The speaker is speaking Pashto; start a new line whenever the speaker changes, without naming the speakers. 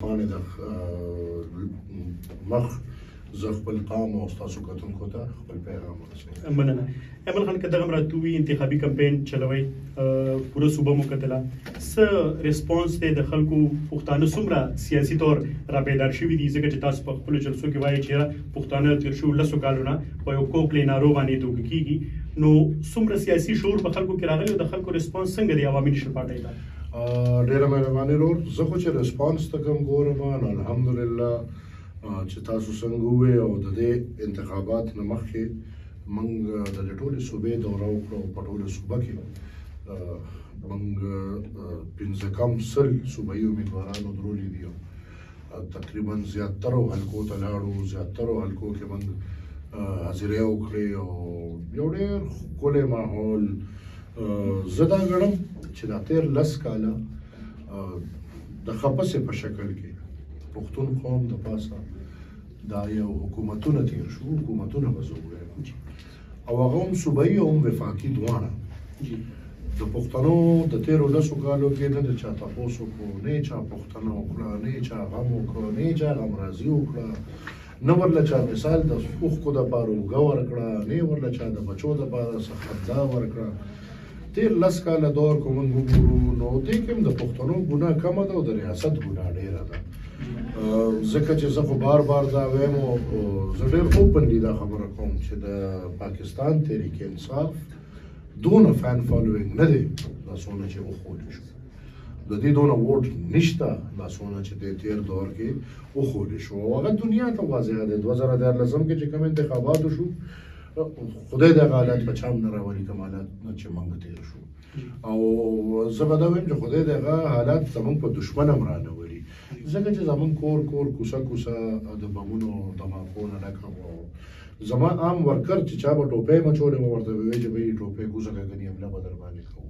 باندې د مخ زه خپل قام او ستاسو کتونکو ته خپل پیغام ورسوم.
مننه. ایمل خان که دغه راته وي انتخابي کمپاین چلوي پوره صوبه مو کتله څه ریسپانس دی د خلکو پښتانه څومره سیاسي طور را بیدار شوي دي ځکه چې تاسو په خپلو جلسو کې وایي چې پښتانه تېر شوو 10 کالونه په یو کوکلې نارو باندې دوکه کېږي نو څومره سیاسي شعور په خلکو کې راغلی او د خلکو ریسپانس څنګه دی عوامي نېشنل پارټۍ ته؟
ډېره مهرباني ورور. زه خو چې ریسپانس ته کوم ګورم نو الحمدلله چې تاسو څنګه ووایئ او د دې انتخابات نه مخکې موږ د دې ټولې صوبې دوره وکړه او په ټوله صوبه کې موږ 15 کم سل صوبایي امیدوارانو درولي دي. تقریبا زیاترو حلقو ته لاړو، زیاترو حلقو کې موږ حاضرۍ وکړې او یو ډېر ښکلی ماحول. زه دا ګڼم چې دا تېر 10 کاله د خپسې په شکل کې پښتون قوم د پاسه دا یو حکومتونه تیر شو، حکومتونه به زه ووایم او هغه هم صوبایي او هم وفاقي دواړه. د پښتنو د تېرو 10 کالو کې نه د چا تپوس وکړو، نه یې چا پوښتنه وکړه، نه یې چا غم وکړه، نه یې چا غمرازي وکړه، نه ورله چا مثال د اوښکو دپاره اوږه ورکړه، نه یې ورله چا د بچو دپاره څه خندا ورکړه. تېر 10 کاله دور که موږ وګورو نو دې کې هم د پښتنو ګناه کمه ده او د ریاست ګناه ډېره ده. ځکه چې زه خو بار بار دا وایم او زه ډېر اوپنلی دا خبره کوم چې د پاکستان تحریک انصاف دونه فین فالوینګ نه دی دا څونه چې وښودل شو، د دې دونه ووټ نشته دا څونه چې د تېر دور کې وښودل شو او هغه دنیا ته واضحه دی. 2014 کې چې کوم انتخاباتو شو خدای دغه حالت په چا هم نه راولي کوم حالت چې موږ تېر شو او زه به دا وایم چې خدای دغه حالت زموږ په دښمن هم رانولي ځکه چې زموږ کور کوڅه کوڅه د بمونو دماغو نه ډک و. زما عام ورکر چې چا به ټوپۍ مچولې و ورته به وایي چې بهې ټوپۍ کوزه که کني حمله به در باندې کوو.